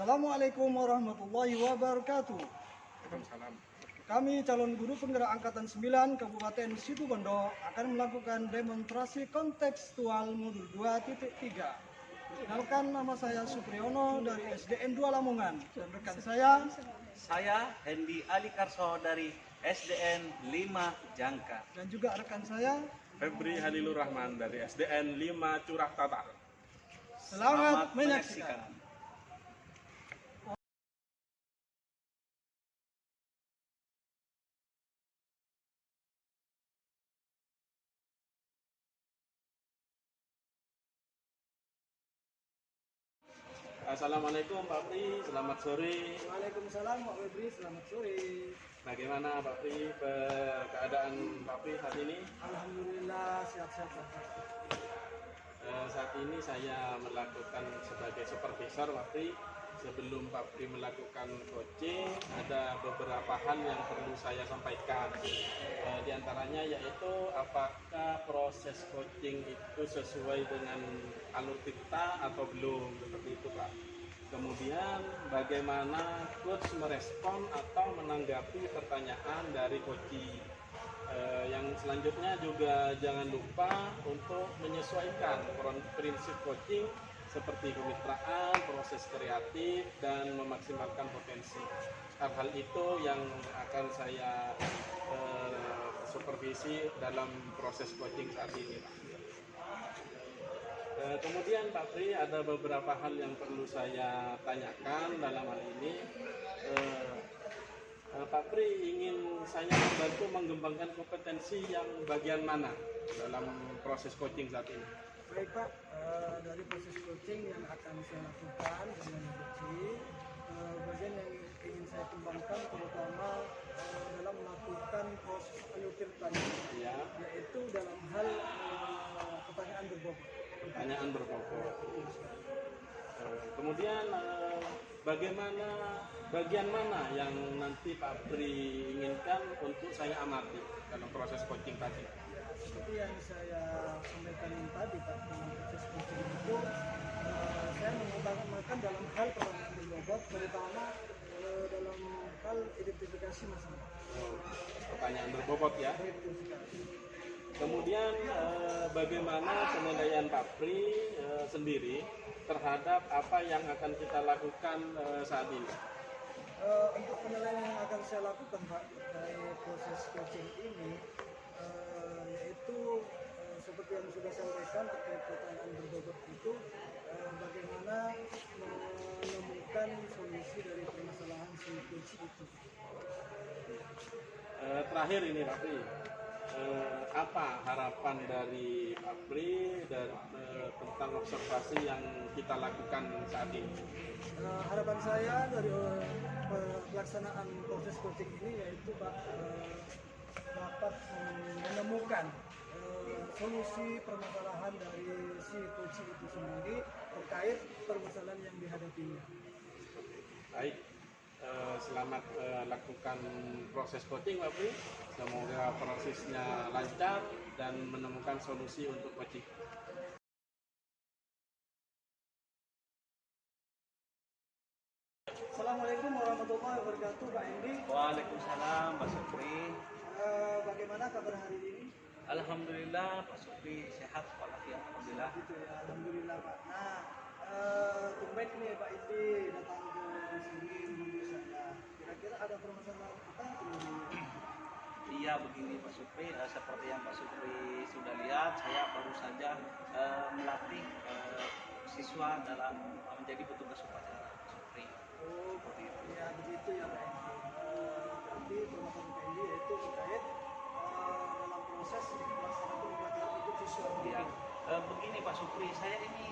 Assalamualaikum warahmatullahi wabarakatuh. Waalaikumsalam. Kami calon guru penggerak Angkatan 9 Kabupaten Situbondo akan melakukan demonstrasi kontekstual modul 2.3. Perkenalkan, nama saya Supriyono dari SDN 2 Lamongan dan rekan Saya Hendi Ali Karso dari SDN 5 Jangka. dan juga rekan saya. Febri Halilur Rahman dari SDN 5 Curah Tatar. Selamat menyaksikan. Assalamualaikum Pak Pri, selamat sore. Waalaikumsalam Pak Febri, selamat sore. Bagaimana Pak Pri keadaan Pak Pri saat ini? Alhamdulillah sehat-sehat Pak. Saat ini saya melakukan sebagai supervisor Pak Pri. Sebelum Pak Pri melakukan coaching, ada beberapa hal yang perlu saya sampaikan. Di antaranya yaitu apakah proses coaching itu sesuai dengan alur kita atau belum, seperti itu Pak. Kemudian bagaimana coach merespon atau menanggapi pertanyaan dari coaching. Yang selanjutnya juga jangan lupa untuk menyesuaikan prinsip coaching seperti kemitraan, proses kreatif, dan memaksimalkan potensi. Hal-hal itu yang akan saya supervisi dalam proses coaching saat ini, Pak. Kemudian Pak Pri, ada beberapa hal yang perlu saya tanyakan dalam hal ini. Pak Pri ingin saya membantu mengembangkan kompetensi yang bagian mana dalam proses coaching saat ini? Baik Pak, dari proses coaching yang akan saya lakukan dengan coaching, bagian yang ingin saya kembangkan terutama dalam melakukan proses penyutirkan, Ya, yaitu dalam hal pertanyaan berbobot. pertanyaan berbobot. Kemudian bagaimana bagian mana yang nanti Pak Pri inginkan untuk saya amati dalam proses coaching tadi? Seperti yang saya sampaikan tadi Pak, dalam proses coaching itu saya mengutamakan dalam hal pertanyaan berbobot, terutama dalam hal identifikasi masalah. Pertanyaan berbobot ya. Identifikasi. Kemudian bagaimana penilaian Pak Pri sendiri terhadap apa yang akan kita lakukan saat ini? Untuk penilaian yang akan saya lakukan Pak dari proses coaching ini, yaitu seperti yang sudah saya sampaikan terkait pertanyaan berbobot itu, bagaimana menemukan solusi dari permasalahan si coach itu. Terakhir ini Pak Pri, apa harapan dari Pak Pri tentang observasi yang kita lakukan saat ini? Harapan saya dari pelaksanaan proses coaching ini yaitu Pak, dapat menemukan solusi permasalahan dari si coach itu sendiri terkait permasalahan yang dihadapinya. Baik, selamat lakukan proses coaching Pak Pri. Semoga prosesnya lancar dan menemukan solusi untuk coaching. Assalamualaikum warahmatullahi wabarakatuh Pak Endi. Waalaikumsalam Pak Supri. Bagaimana kabar hari ini? Alhamdulillah Pak Supri sehat walafiat alhamdulillah. Gitu ya, alhamdulillah Pak. Nah, tumben nih Pak Endi datang ke sini menemui saya. Kira-kira ada permasalahan apa? Iya begini Pak Supri, seperti yang Pak Supri sudah lihat, saya baru saja melatih siswa dalam menjadi petugas upacara Pak Supri. Oh, Seperti itu. ya begitu ya Pak Endi. Berarti permasalahan Pak Endi yaitu terkait dalam proses pelaksanaan upacara ikut siswa. Ya, begini Pak Supri, saya ini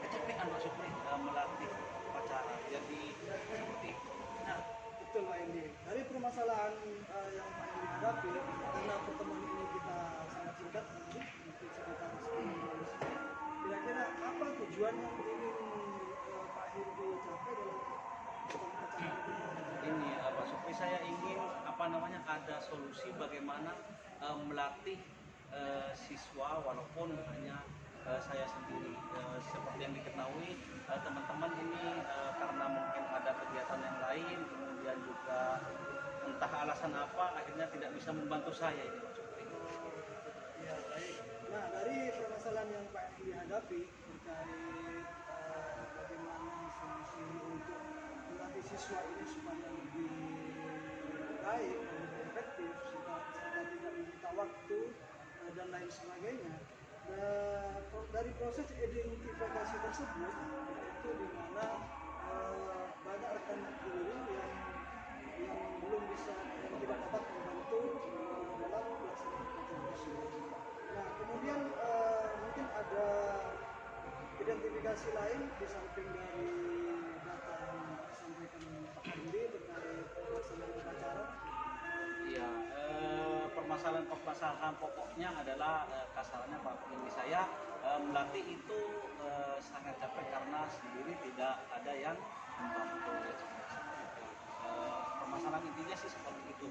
kecapean Pak Supri melatih upacara. Jadi seperti itu. Nah, Betul Pak Endi. Dari permasalahan yang Pak Endi hadapi, karena pertemuan ini kita sangat singkat, untuk sekitar 10 menit. Kira-kira apa tujuan yang ingin Pak Endi capai dalam pertemuan ini? ini Pak Supri, saya ingin ada solusi bagaimana melatih siswa walaupun hanya saya sendiri. Seperti yang diketahui teman-teman ini karena mungkin ada kegiatan yang lain, kemudian juga entah alasan apa akhirnya tidak bisa membantu saya ini Pak Supri. Ya, baik. Nah, dari permasalahan yang Pak Edi hadapi terkait bagaimana solusi untuk melatih siswa ini supaya lebih baik dan lebih efektif serta tidak menyita waktu dan lain sebagainya. Nah, dari proses identifikasi tersebut itu di mana banyak rekan guru yang belum bisa yang tidak dapat membantu dalam pelaksanaan ujian tersebut. Nah, kemudian mungkin ada identifikasi lain di samping dari data yang disampaikan Pak Andi terkait pelaksanaan upacara. Iya, permasalahan pokoknya adalah kasarannya Pak ini saya melatih itu sangat capek karena sendiri tidak ada yang membantu. Permasalahan intinya sih seperti itu.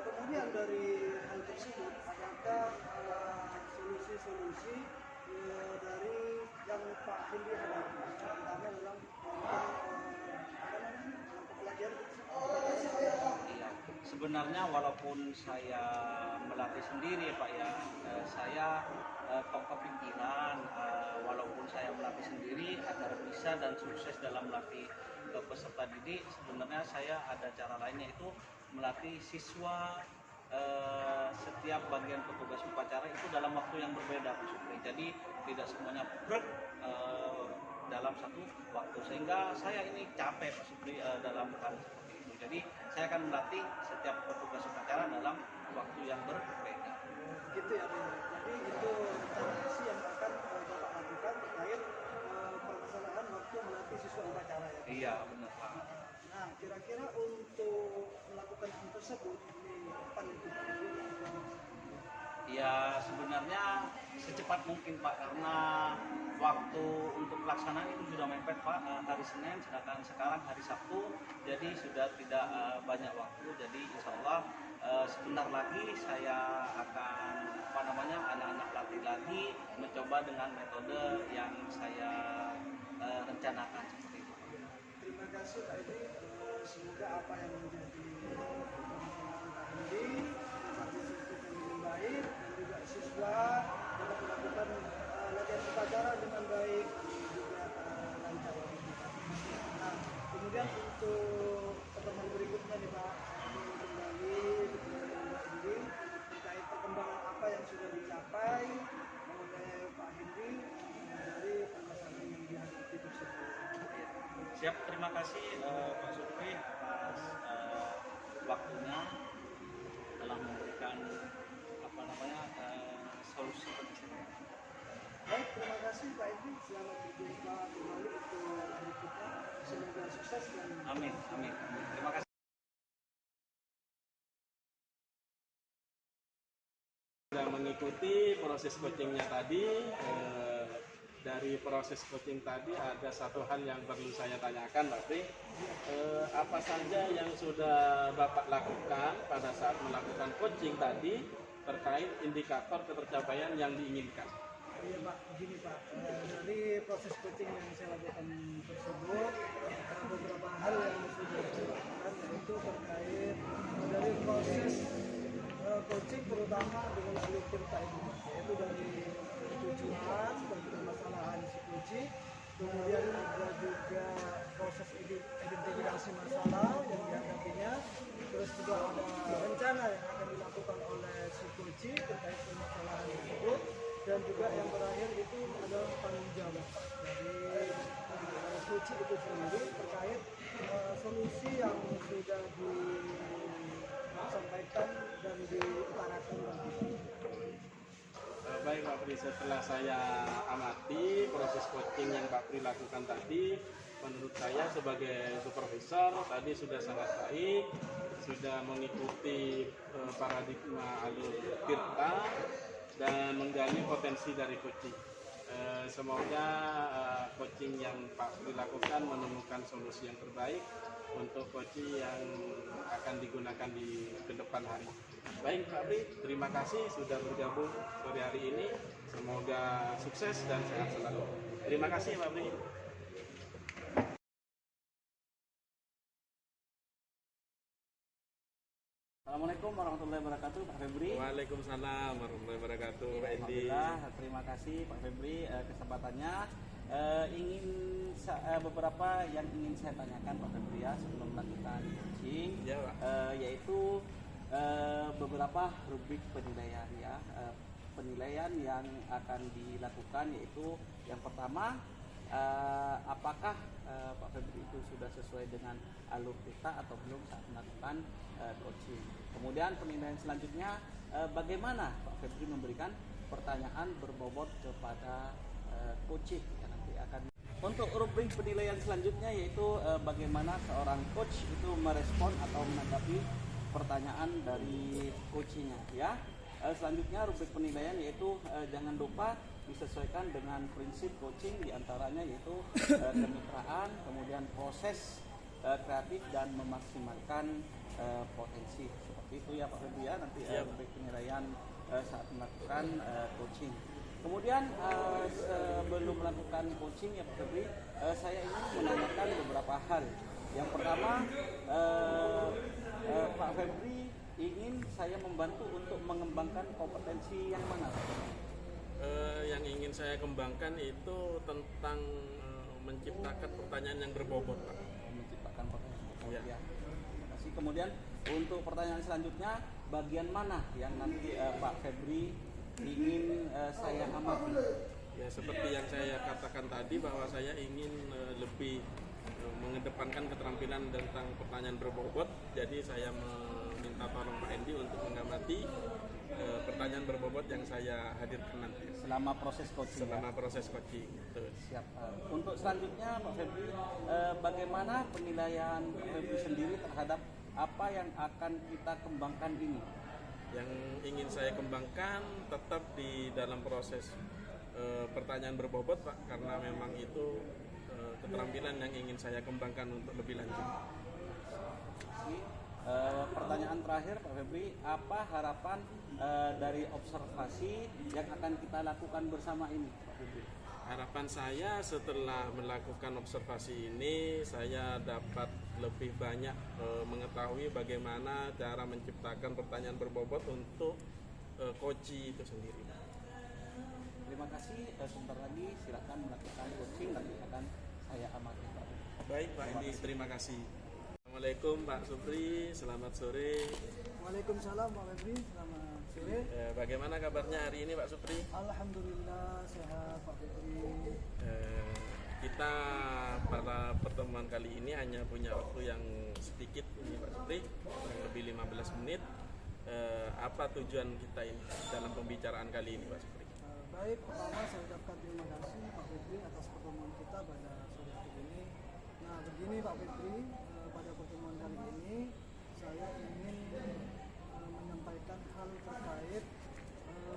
Kemudian dari hal tersebut, adakah solusi-solusi dari yang Pak Hindi hadapi, terutama dalam pelajaran Iya, sebenarnya walaupun saya melatih sendiri Pak ya, saya kok kepikiran walaupun saya melatih sendiri agar bisa dan sukses dalam melatih peserta didik, sebenarnya saya ada cara lainnya itu melatih siswa setiap bagian petugas upacara itu dalam waktu yang berbeda Pak Supri. Jadi tidak semuanya dalam satu waktu sehingga saya ini capek Pak Supri dalam hal seperti itu. Jadi saya akan melatih setiap petugas upacara dalam waktu yang berbeda. gitu ya, Pak. Jadi itu cara aksi yang akan Bapak lakukan terkait permasalahan waktu melatih siswa upacara ya. Iya benar Pak. Nah, kira-kira untuk melakukan hal tersebut ini kapan itu Pak? Ya sebenarnya secepat mungkin Pak karena waktu untuk pelaksanaan itu sudah mepet Pak, hari Senin sedangkan sekarang hari Sabtu jadi sudah tidak banyak waktu, jadi insya Allah sebentar lagi saya akan anak-anak latih lagi mencoba dengan metode yang saya rencanakan seperti itu. Terima kasih Pak Edi. Semoga apa yang menjadi permasalahan Pak Edi dapat diselesaikan dengan baik dan juga siswa dapat melakukan latihan upacara dengan baik dan juga lancar. Nah, kemudian untuk pertemuan berikutnya nih Pak, kembali dengan Pak Edi terkait perkembangan apa yang sudah dicapai oleh Pak Edi dari permasalahan yang dihadapi tersebut. Siap, terima kasih Pak Supri atas waktunya telah memberikan solusi bagi saya. Baik, terima kasih Pak Edi. Selamat berjumpa kembali untuk berikutnya. Semoga sukses dan Amin, amin, amin. Terima kasih. Sudah mengikuti proses coachingnya tadi. Dari proses coaching tadi ada satu hal yang perlu saya tanyakan, Pak Pri. Apa saja yang sudah Bapak lakukan pada saat melakukan coaching tadi terkait indikator ketercapaian yang diinginkan? Iya Pak, begini Pak, dari proses coaching yang saya lakukan tersebut beberapa hal yang sudah saya lakukan yaitu terkait dari proses coaching terutama dengan alur cerita itu, yaitu dari tujuan dan permasalahan si coaching, kemudian ada juga proses identifikasi masalah yang dihadapinya, terus juga ada rencana yang akan dilakukan oleh si coaching terkait permasalahan tersebut, dan juga yang terakhir itu adalah tanggung jawab dari coaching itu sendiri terkait solusi yang sudah disampaikan dan diutarakan. Baik Pak Pri, setelah saya amati proses coaching yang Pak Pri lakukan tadi, menurut saya sebagai supervisor tadi sudah sangat baik, sudah mengikuti paradigma alur tirta dan menggali potensi dari coaching. Semoga coaching yang Pak Febri lakukan menemukan solusi yang terbaik untuk coaching yang akan digunakan di ke depan hari. Baik Pak Febri, terima kasih sudah bergabung sore hari ini. Semoga sukses dan sehat selalu. Terima kasih Pak Febri. Assalamualaikum warahmatullahi wabarakatuh, Pak Febri. Waalaikumsalam warahmatullahi wabarakatuh, Pak Endi. Alhamdulillah, terima kasih Pak Febri kesempatannya. Beberapa yang ingin saya tanyakan Pak Febri ya sebelum melakukan coaching, Ya, Pak. yaitu beberapa rubrik penilaian ya. Penilaian yang akan dilakukan yaitu yang pertama, apakah Pak Febri itu sudah sesuai dengan alur kita atau belum saat melakukan coaching. Kemudian penilaian selanjutnya, bagaimana Pak Febri memberikan pertanyaan berbobot kepada coaching yang nanti akan. Untuk rubrik penilaian selanjutnya yaitu bagaimana seorang coach itu merespon atau menanggapi pertanyaan dari coachingnya ya. Selanjutnya rubrik penilaian yaitu jangan lupa disesuaikan dengan prinsip coaching, diantaranya yaitu kemitraan, kemudian proses kreatif dan memaksimalkan potensi. Seperti itu ya Pak Febri ya, nanti rubrik penilaian saat melakukan coaching. Kemudian sebelum melakukan coaching ya Pak Febri, saya ingin menanyakan beberapa hal. Yang pertama, Pak Febri ingin saya membantu untuk mengembangkan kompetensi yang mana? Yang ingin saya kembangkan itu tentang menciptakan pertanyaan yang berbobot, Pak. Menciptakan potensi. Ya. Ya. Terima kasih. Kemudian untuk pertanyaan selanjutnya, bagian mana yang nanti Pak Febri ingin saya amati? Ya, seperti yang saya katakan tadi bahwa saya ingin lebih mengedepankan keterampilan tentang pertanyaan berbobot. Jadi saya meminta tolong Pak Endi untuk mengamati pertanyaan berbobot yang saya hadirkan nanti Selama proses coaching. selama proses coaching. Betul. Siap. Untuk selanjutnya Pak Febri, bagaimana penilaian Pak Febri sendiri terhadap apa yang akan kita kembangkan ini? Yang ingin saya kembangkan tetap di dalam proses pertanyaan berbobot, Pak, karena memang itu keterampilan yang ingin saya kembangkan untuk lebih lanjut. Pertanyaan terakhir Pak Febri, apa harapan dari observasi yang akan kita lakukan bersama ini Pak Febri? Harapan saya setelah melakukan observasi ini, saya dapat lebih banyak mengetahui bagaimana cara menciptakan pertanyaan berbobot untuk coaching itu sendiri. Terima kasih. Sebentar lagi silakan melakukan coaching, nanti akan saya amati Pak. Baik Pak Endi, terima kasih. Assalamualaikum Pak Supri, selamat sore. Waalaikumsalam Pak Febri, selamat sore. Bagaimana kabarnya hari ini Pak Supri? Alhamdulillah sehat Pak Febri. Kita pada pertemuan kali ini hanya punya waktu yang sedikit ini Pak Supri, kurang lebih 15 menit. Apa tujuan kita ini dalam pembicaraan kali ini Pak Supri? Baik, pertama saya ucapkan terima kasih Pak Febri atas pertemuan kita pada sore hari ini. Nah begini Pak Febri, pada pertemuan kali ini saya ingin menyampaikan hal terkait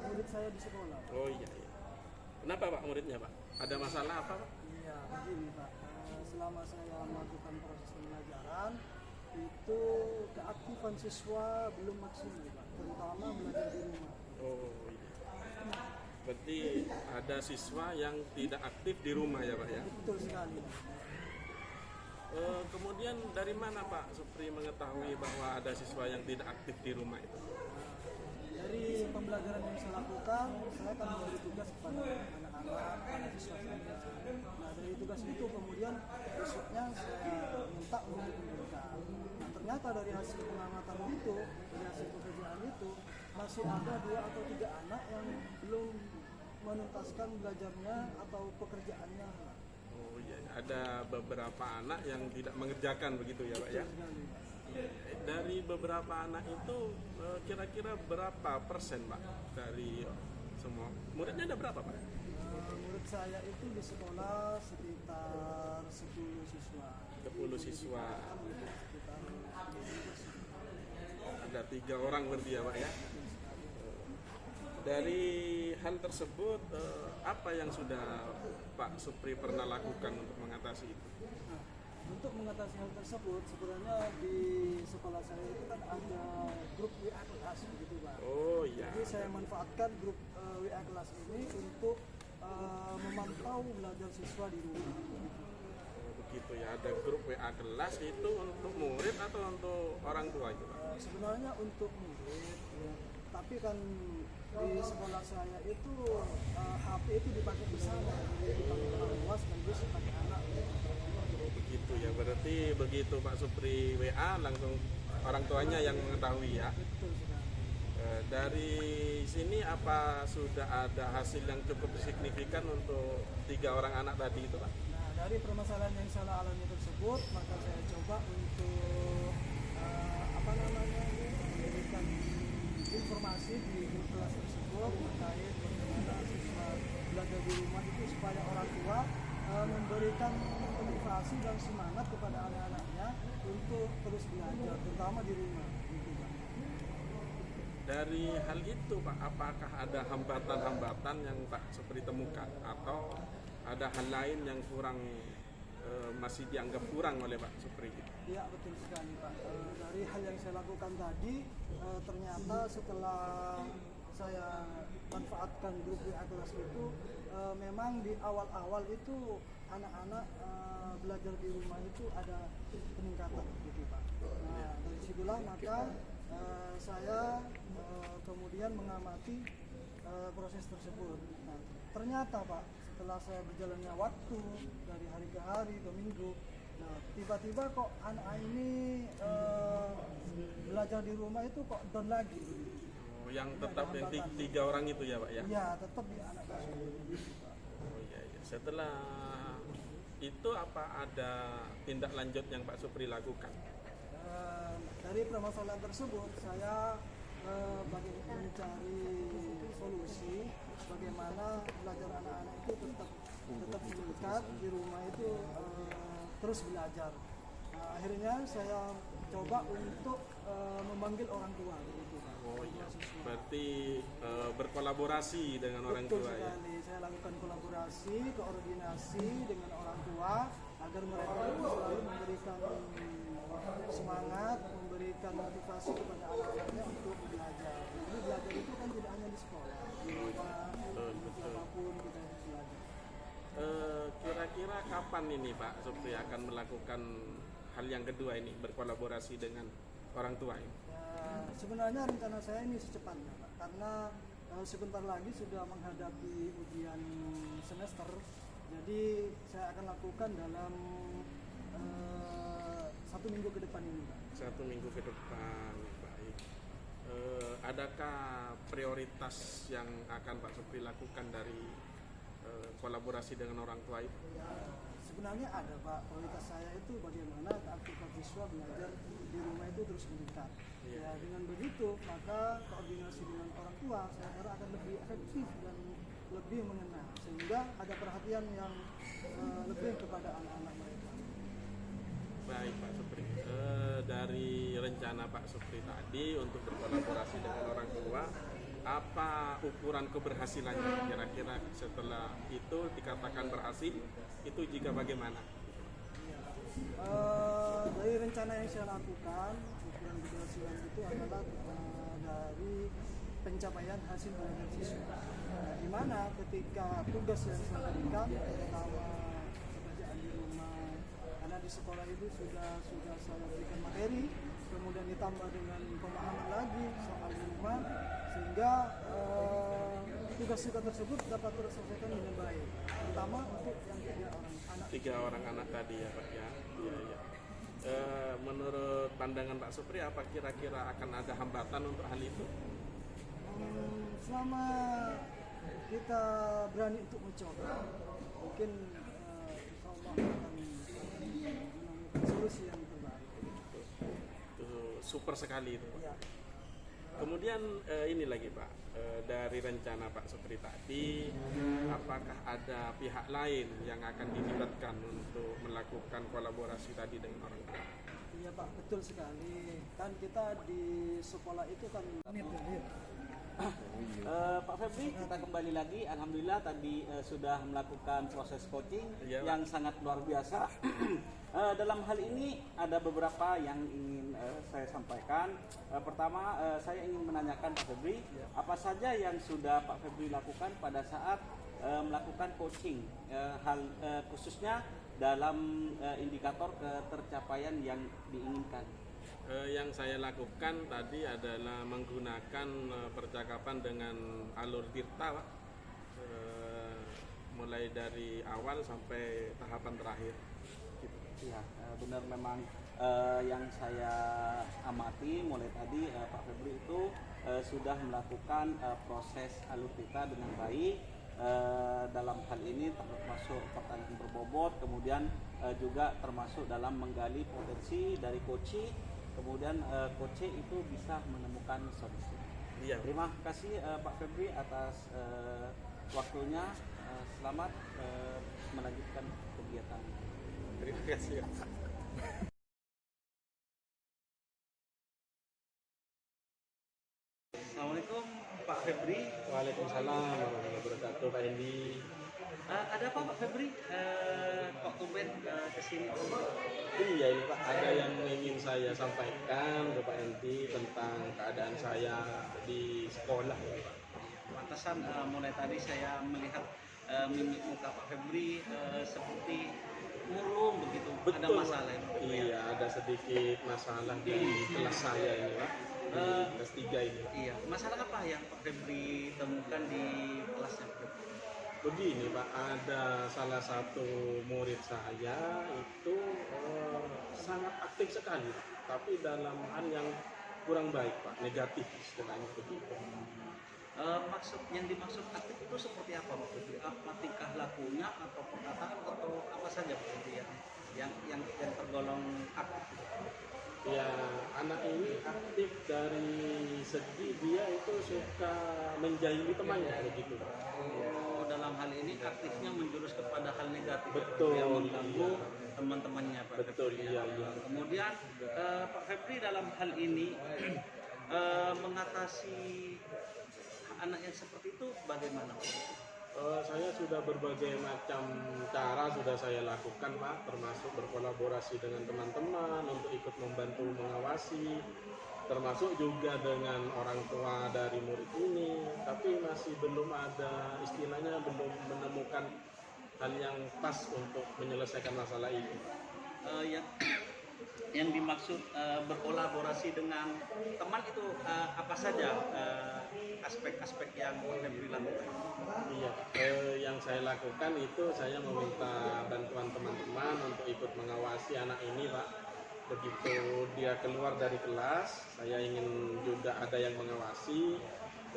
murid saya di sekolah. Oh iya, iya. Kenapa Pak muridnya Pak? Ada masalah apa Pak? Iya, begini Pak. Selama saya melakukan proses pembelajaran, itu keaktifan siswa belum maksimal Pak, terutama belajar di rumah. Oh iya. Berarti ada siswa yang tidak aktif di rumah ya Pak ya? Betul sekali. Kemudian dari mana Pak Supri mengetahui bahwa ada siswa yang tidak aktif di rumah itu? Dari pembelajaran yang saya lakukan, saya akan memberi tugas kepada anak-anak, para siswa saya. Nah dari tugas itu kemudian besoknya saya minta untuk dikumpulkan. Nah ternyata dari hasil pengamatan itu, dari hasil pekerjaan itu, masih ada 2 atau 3 anak yang belum menuntaskan belajarnya atau pekerjaannya. Oh iya, ada beberapa anak yang tidak mengerjakan begitu ya Pak ya? Betul sekali. Dari beberapa anak itu kira-kira berapa persen Pak dari semua? Muridnya ada berapa Pak? Murid saya itu di sekolah sekitar 10 siswa. 10 siswa. Sekitar 10 siswa. Ada 3 orang berarti ya Pak ya? Dari hal tersebut, apa yang sudah Pak Supri pernah lakukan untuk mengatasi itu? Nah, untuk mengatasi hal tersebut, sebenarnya di sekolah saya itu kan ada grup WA kelas gitu Pak. Oh iya. Jadi saya manfaatkan grup WA kelas ini untuk memantau belajar siswa di rumah. Oh, begitu ya, ada grup WA kelas itu untuk murid atau untuk orang tua itu Pak? Sebenarnya untuk murid, ya. Tapi kan di sekolah saya itu HP itu dipakai bersama, jadi dipakai orang tua sekaligus dipakai anak. Oh, begitu ya, berarti begitu Pak Supri WA langsung orang tuanya yang mengetahui ya. Betul sekali. Dari sini apa sudah ada hasil yang cukup signifikan untuk 3 orang anak tadi itu Pak? Nah, dari permasalahan yang saya alami tersebut, maka saya coba untuk memberikan informasi di grup kelas tersebut terkait bagaimana siswa belajar di rumah itu supaya orang tua memberikan motivasi dan semangat kepada anak-anaknya untuk terus belajar, terutama di rumah. Gitu, Pak. Dari hal itu Pak, apakah ada hambatan-hambatan yang Pak Supri temukan atau ada hal lain yang kurang masih dianggap kurang oleh Pak Supri? Iya betul sekali Pak. Dari hal yang saya lakukan tadi, ternyata setelah saya manfaatkan grup WA kelas itu, memang di awal-awal itu anak-anak belajar di rumah itu ada peningkatan gitu Pak. Nah dari situlah maka saya kemudian mengamati proses tersebut. Nah, ternyata Pak, setelah saya berjalannya waktu dari hari ke hari ke minggu, nah tiba-tiba kok anak ini belajar di rumah itu kok down lagi. Oh, yang tetap yang 3 orang itu ya Pak ya? Iya, tetap di anak asuh. Oh iya, iya. Setelah itu apa ada tindak lanjut yang Pak Supri lakukan? Dari permasalahan tersebut saya mencari solusi bagaimana belajar anak-anak itu tetap meningkat di rumah itu terus belajar. Nah, akhirnya saya coba untuk memanggil orang tua begitu Pak. Oh iya, berarti berkolaborasi dengan orang Betul tua ya? sekali. Saya lakukan kolaborasi, koordinasi dengan orang tua agar mereka itu selalu memberikan semangat, memberikan motivasi kepada anak-anaknya untuk belajar. Jadi belajar itu kan tidak hanya di sekolah, di rumah, apapun kita harus belajar. Kira-kira kapan ini Pak Supri akan melakukan hal yang kedua ini, berkolaborasi dengan orang tua ini? Ya, sebenarnya rencana saya ini secepatnya Pak, karena sebentar lagi sudah menghadapi ujian semester, jadi saya akan lakukan dalam 1 minggu ke depan ini Pak. 1 minggu ke depan, baik. Adakah prioritas yang akan Pak Supri lakukan dari kolaborasi dengan orang tua itu? Ya, sebenarnya ada Pak, prioritas saya itu bagaimana aktivitas siswa belajar di rumah itu terus meningkat. Ya, dengan begitu maka koordinasi dengan orang tua saya kira akan lebih efektif dan lebih mengena, sehingga ada perhatian yang lebih kepada anak-anak mereka. Baik Pak Supri, dari rencana Pak Supri tadi untuk berkolaborasi dengan orang tua, apa ukuran keberhasilannya? Kira-kira setelah itu dikatakan berhasil, itu jika bagaimana? Dari rencana yang saya lakukan, ukuran keberhasilan itu adalah dari pencapaian hasil belajar siswa. Di mana ketika tugas yang saya berikan, terutama pekerjaan di rumah, karena di sekolah itu sudah saya berikan materi, kemudian ditambah dengan pemahaman lagi soal di rumah, sehingga tugas-tugas tersebut dapat terselesaikan dengan baik, terutama untuk yang 3 orang anak. 3 orang anak tadi ya Pak ya. Iya, iya. Menurut pandangan Pak Supri, apa kira-kira akan ada hambatan untuk hal itu? Selama kita berani untuk mencoba, mungkin insya Allah akan menemukan solusi yang terbaik. Itu super sekali itu Pak. Ya. Kemudian ini lagi Pak, dari rencana Pak Supri tadi, apakah ada pihak lain yang akan dilibatkan untuk melakukan kolaborasi tadi dengan orang tua? Iya Pak, betul sekali. Kan kita di sekolah itu kan unit. Pak Febri, kita kembali lagi. Alhamdulillah tadi sudah melakukan proses coaching Iya, Pak. yang sangat luar biasa. Dalam hal ini ada beberapa yang ingin saya sampaikan. Pertama, saya ingin menanyakan Pak Febri, apa saja yang sudah Pak Febri lakukan pada saat melakukan coaching, khususnya dalam indikator ketercapaian yang diinginkan. Yang saya lakukan tadi adalah menggunakan percakapan dengan alur tirta, Pak. Mulai dari awal sampai tahapan terakhir. Gitu. Ya, benar memang yang saya amati mulai tadi Pak Febri itu sudah melakukan proses alur tirta dengan baik. Dalam hal ini termasuk pertanyaan berbobot, kemudian juga termasuk dalam menggali potensi dari coach, kemudian coach itu bisa menemukan solusi. Iya. Terima kasih Pak Febri atas waktunya. Selamat melanjutkan kegiatan. Terima kasih. Assalamualaikum Pak Febri. Waalaikumsalam warahmatullahi wabarakatuh, Pak Hendi. Ada apa Pak Febri? Kok tumben kesini? Iya ini Pak, ada yang ingin saya sampaikan ke Pak Hendi tentang keadaan saya di sekolah ya Pak. Pantesan mulai tadi saya melihat mimik muka Pak Febri seperti murung begitu. Ada masalah ya Pak Febri? Iya, ada sedikit masalah di kelas saya ini Pak. Di kelas 3 ini. Iya, masalah apa yang Pak Febri temukan di kelasnya Pak Febri? Begini Pak, ada salah satu murid saya itu sangat aktif sekali, tapi dalam hal yang kurang baik Pak, negatif istilahnya begitu. Maksud yang dimaksud aktif itu seperti apa Pak Febri? Apa tingkah lakunya atau perkataan atau apa saja Pak Febri yang tergolong aktif? Ya, anak ini aktif dari segi dia itu suka menjahili temannya begitu Pak. Oh, dalam hal ini aktifnya menjurus kepada hal negatif. Betul, Yang mengganggu iya. teman-temannya Pak Betul, Febri. iya, iya. Kemudian Pak Febri dalam hal ini mengatasi anak yang seperti itu bagaimana Pak? Saya sudah berbagai macam cara sudah saya lakukan Pak, termasuk berkolaborasi dengan teman-teman untuk ikut membantu mengawasi, termasuk juga dengan orang tua dari murid ini, tapi masih belum ada istilahnya belum menemukan hal yang pas untuk menyelesaikan masalah ini. Yang dimaksud berkolaborasi dengan teman itu apa saja aspek-aspek yang Pak Febri lakukan? Iya, yang saya lakukan itu saya meminta bantuan teman-teman untuk ikut mengawasi anak ini Pak. Begitu dia keluar dari kelas, saya ingin juga ada yang mengawasi.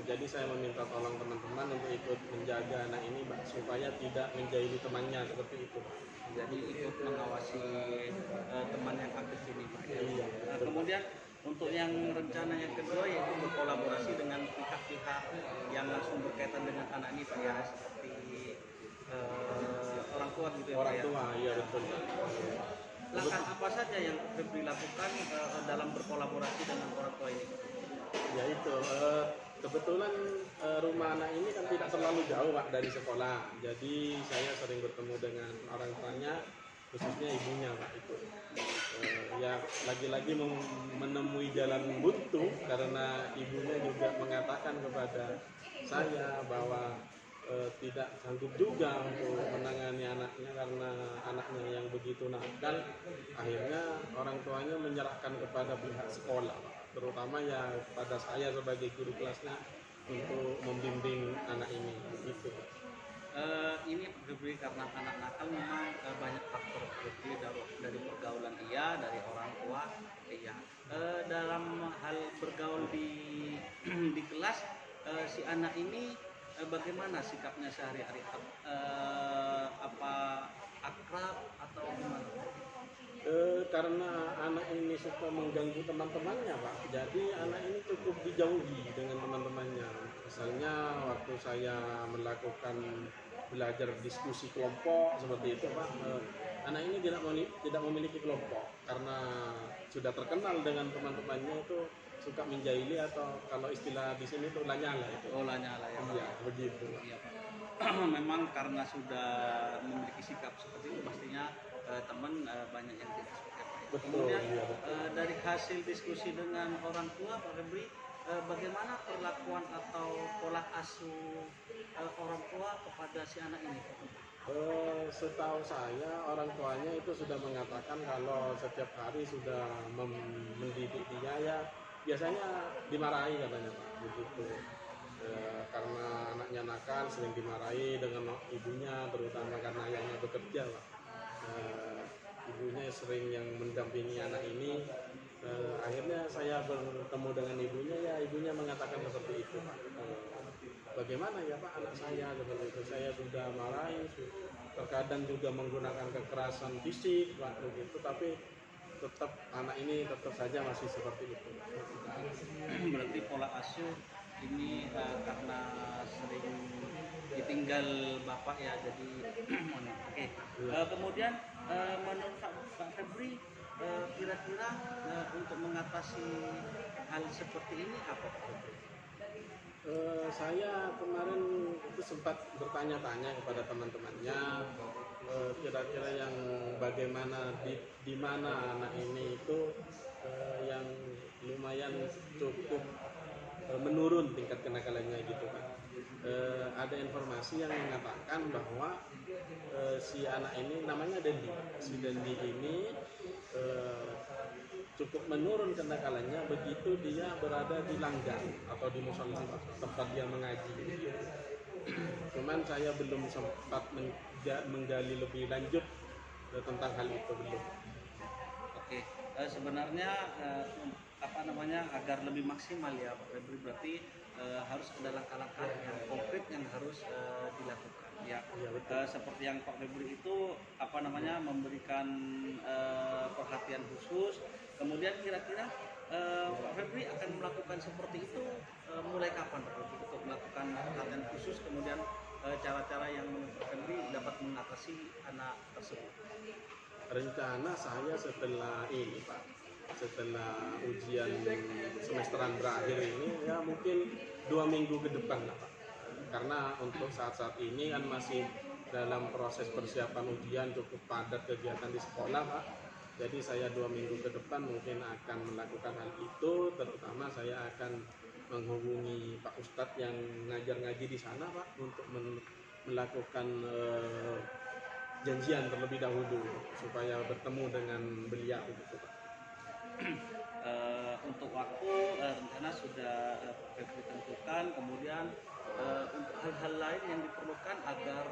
Jadi saya meminta tolong teman-teman untuk ikut menjaga anak ini Pak, supaya tidak menjahili temannya seperti itu Pak. Jadi ikut mengawasi teman yang aktif ini Pak. Iya, Nah, betul. kemudian untuk yang rencana yang kedua yaitu berkolaborasi dengan pihak-pihak yang langsung berkaitan dengan anak ini Pak ya, seperti orang tua gitu ya Pak Orang ya. tua, iya betul Pak. Langkah apa saja yang Febri lakukan dalam berkolaborasi dengan orang tua ini? Ya itu, kebetulan rumah anak ini kan tidak terlalu jauh Pak dari sekolah. Jadi saya sering bertemu dengan orang tuanya, khususnya ibunya Pak itu. Ya lagi-lagi menemui jalan buntu karena ibunya juga mengatakan kepada saya bahwa tidak sanggup juga untuk menangani anaknya karena anaknya yang begitu nakal. Akhirnya orang tuanya menyerahkan kepada pihak sekolah, terutama ya pada saya sebagai guru kelasnya untuk membimbing anak ini. Gitu. Ini Febri karena anak nakal memang banyak faktor Febri dari pergaulan iya, dari orang tua iya. Dalam hal bergaul di kelas si anak ini bagaimana sikapnya sehari-hari? Apa akrab atau gimana? Karena anak ini suka mengganggu teman-temannya Pak, jadi anak ini cukup dijauhi dengan teman-temannya. Misalnya waktu saya melakukan belajar diskusi kelompok seperti itu Pak, anak ini tidak memiliki kelompok karena sudah terkenal dengan teman-temannya itu suka menjahili atau kalau istilah di sini itu lanyala itu. Oh, Lanyala ya. Iya, begitu. Iya, Pak. Memang karena sudah memiliki sikap seperti itu pastinya teman banyak yang tidak suka, Pak. Betul, Kemudian iya, betul. dari hasil diskusi dengan orang tua, Pak Febri, bagaimana perlakuan atau pola asuh orang tua kepada si anak ini, Pak? Setahu saya orang tuanya itu sudah mengatakan kalau setiap hari sudah mendidik dia ya biasanya dimarahi katanya Pak begitu. Karena anaknya nakal sering dimarahi dengan ibunya terutama karena ayahnya bekerja Pak. Ibunya sering yang mendampingi anak ini. Akhirnya saya bertemu dengan ibunya ya ibunya mengatakan seperti itu Pak. Bagaimana ya Pak anak saya seperti itu, saya sudah marahi, terkadang juga menggunakan kekerasan fisik waktu itu, tapi tetap anak ini tetap saja masih seperti itu. Berarti pola asuh ini karena sering ditinggal bapak ya, jadi oke. Kemudian menurut Pak Febri, kira-kira untuk mengatasi hal seperti ini apa, Pak Febri? Saya kemarin itu sempat bertanya-tanya kepada teman-temannya kira-kira yang bagaimana di mana anak ini itu yang lumayan cukup menurun tingkat kenakalannya gitu kan. Ada informasi yang mengatakan bahwa si anak ini namanya Dendi. Si Dendi ini cukup menurun kenakalannya begitu dia berada di langgar atau di musola tempat dia mengaji. Cuman saya belum sempat menggali lebih lanjut tentang hal itu belum. Oke, sebenarnya agar lebih maksimal ya Pak Febri, berarti harus ada langkah-langkah yang konkret yang harus dilakukan ya. Ya, betul. Seperti yang Pak Febri itu memberikan perhatian khusus. Kemudian kira-kira Pak Febri akan melakukan seperti itu mulai kapan Pak Febri untuk melakukan perhatian khusus, kemudian cara-cara yang menurut Pak Febri dapat mengatasi anak tersebut? Rencana saya setelah ini Pak, setelah ujian semesteran berakhir ini ya mungkin 2 minggu ke depan lah Pak. Karena untuk saat-saat ini kan masih dalam proses persiapan ujian, cukup padat kegiatan di sekolah Pak. Jadi saya 2 minggu ke depan mungkin akan melakukan hal itu, terutama saya akan menghubungi Pak Ustadz yang ngajar-ngaji di sana Pak untuk melakukan janjian terlebih dahulu supaya bertemu dengan beliau gitu Pak. Untuk waktu rencana sudah Febri tentukan, kemudian untuk hal-hal lain yang diperlukan agar